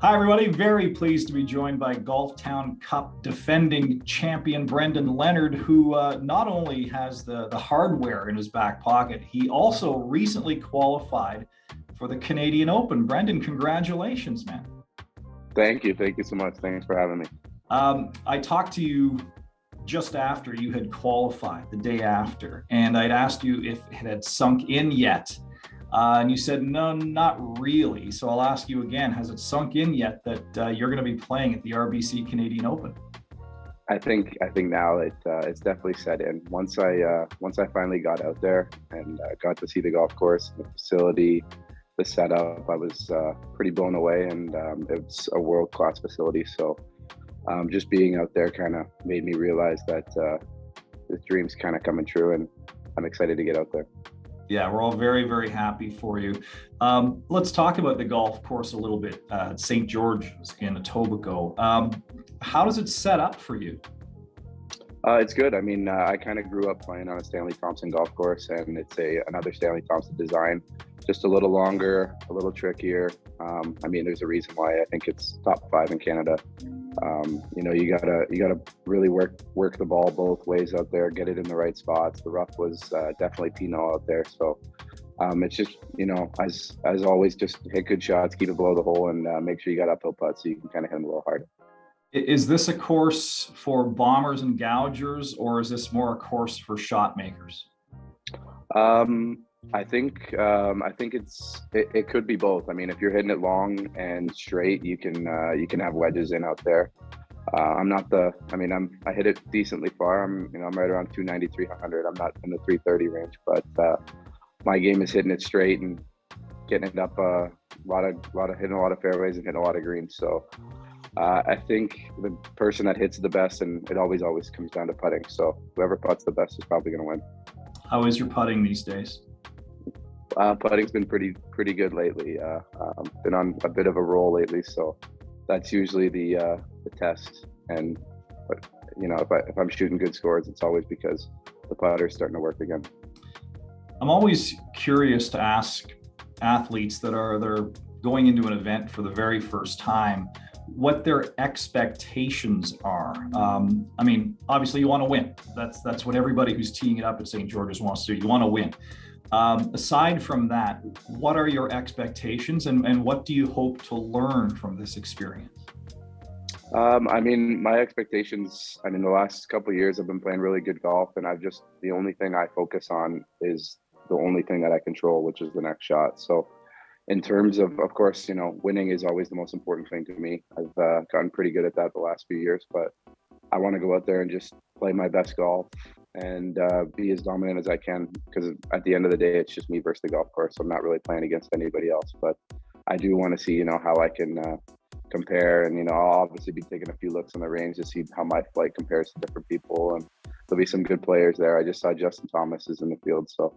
Hi, everybody. Very pleased to be joined by Golf Town Cup defending champion Brendan Leonard, who not only has the hardware in his back pocket, he also recently qualified for the Canadian Open. Brendan, congratulations, man. Thank you. Thank you so much. Thanks for having me. I talked to you just after you had qualified, the day after, and I'd asked you if it had sunk in yet. And you said, no, not really. So I'll ask you again, has it sunk in yet that you're going to be playing at the RBC Canadian Open? I think now it's definitely set in. Once I finally got out there and got to see the golf course, the facility, the setup, I was pretty blown away, and it's a world-class facility. So just being out there kind of made me realize that this dream's kind of coming true, and I'm excited to get out there. Yeah, we're all very, very happy for you. Let's talk about the golf course a little bit. St. George's in Etobicoke. How does it set up for you? It's good. I mean, I kind of grew up playing on a Stanley Thompson golf course, and it's another Stanley Thompson design, just a little longer, a little trickier. I mean, there's a reason why I think it's top 5 in Canada. You gotta really work the ball both ways out there, get it in the right spots. The rough was definitely Pinot out there, so it's just, as always, just hit good shots, keep it below the hole, and make sure you got uphill putts so you can kind of hit them a little harder. Is this a course for bombers and gougers, or is this more a course for shot makers? I think it could be both. I mean, if you're hitting it long and straight, you can have wedges in out there. I hit it decently far. I'm right around 290, 300. I'm not in the 330 range, but my game is hitting it straight and getting it up a lot of hitting a lot of fairways and hitting a lot of greens. So I think the person that hits the best, and it always comes down to putting. So whoever putts the best is probably going to win. How is your putting these days? Putting's been pretty good lately. Been on a bit of a roll lately, so that's usually the test. But if I'm shooting good scores, it's always because the putter's starting to work again. I'm always curious to ask athletes they're going into an event for the very first time what their expectations are. I mean, obviously you want to win. That's what everybody who's teeing it up at St. George's wants to do. You want to win. Aside from that, what are your expectations, and what do you hope to learn from this experience? My expectations, the last couple of years I've been playing really good golf, and the only thing I focus on is the only thing that I control, which is the next shot. So in terms of course, winning is always the most important thing to me. I've gotten pretty good at that the last few years, but I want to go out there and just play my best golf and be as dominant as I can, because at the end of the day, it's just me versus the golf course. I'm not really playing against anybody else, but I do want to see, how I can compare, and I'll obviously be taking a few looks on the range to see how my flight compares to different people, and there'll be some good players there. I just saw Justin Thomas is in the field, so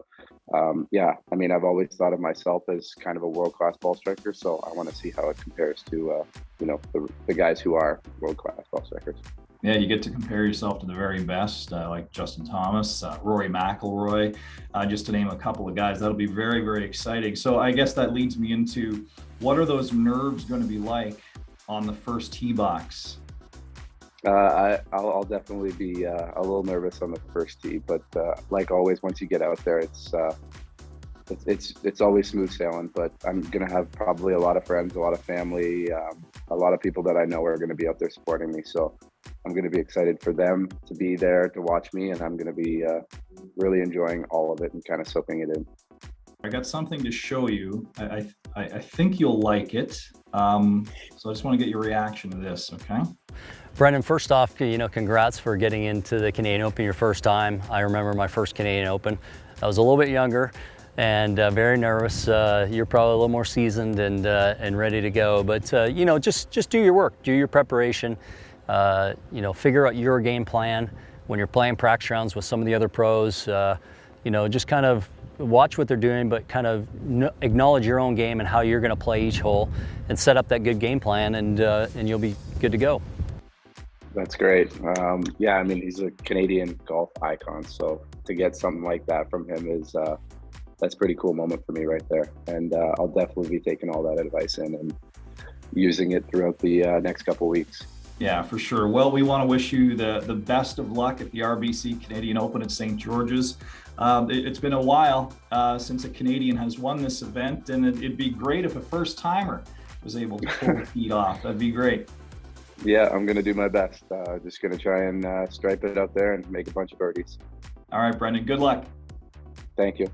I've always thought of myself as kind of a world-class ball striker, so I want to see how it compares to the guys who are world-class ball strikers. Yeah, you get to compare yourself to the very best, like Justin Thomas, Rory McIlroy, just to name a couple of guys. That'll be very, very exciting. So I guess that leads me into, what are those nerves going to be like on the first tee box? I'll definitely be a little nervous on the first tee, but like always, once you get out there, it's always smooth sailing. But I'm gonna have probably a lot of friends, a lot of family, a lot of people that I know are going to be out there supporting me. So I'm going to be excited for them to be there to watch me, and I'm going to be really enjoying all of it and kind of soaking it in. I got something to show you. I think you'll like it. So I just want to get your reaction to this, okay? Brendan, first off, congrats for getting into the Canadian Open your first time. I remember my first Canadian Open. I was a little bit younger and very nervous. You're probably a little more seasoned and ready to go. But just do your work, do your preparation. Figure out your game plan when you're playing practice rounds with some of the other pros. Just kind of watch what they're doing, but kind of acknowledge your own game and how you're going to play each hole, and set up that good game plan, and you'll be good to go. That's great. He's a Canadian golf icon, so to get something like that from him is that's a pretty cool moment for me right there. And I'll definitely be taking all that advice in and using it throughout the next couple weeks. Yeah, for sure. Well, we want to wish you the best of luck at the RBC Canadian Open at St. George's. It's been a while since a Canadian has won this event, and it'd be great if a first-timer was able to pull the heat off. That'd be great. Yeah, I'm going to do my best. Just going to try and stripe it out there and make a bunch of birdies. All right, Brendan, good luck. Thank you.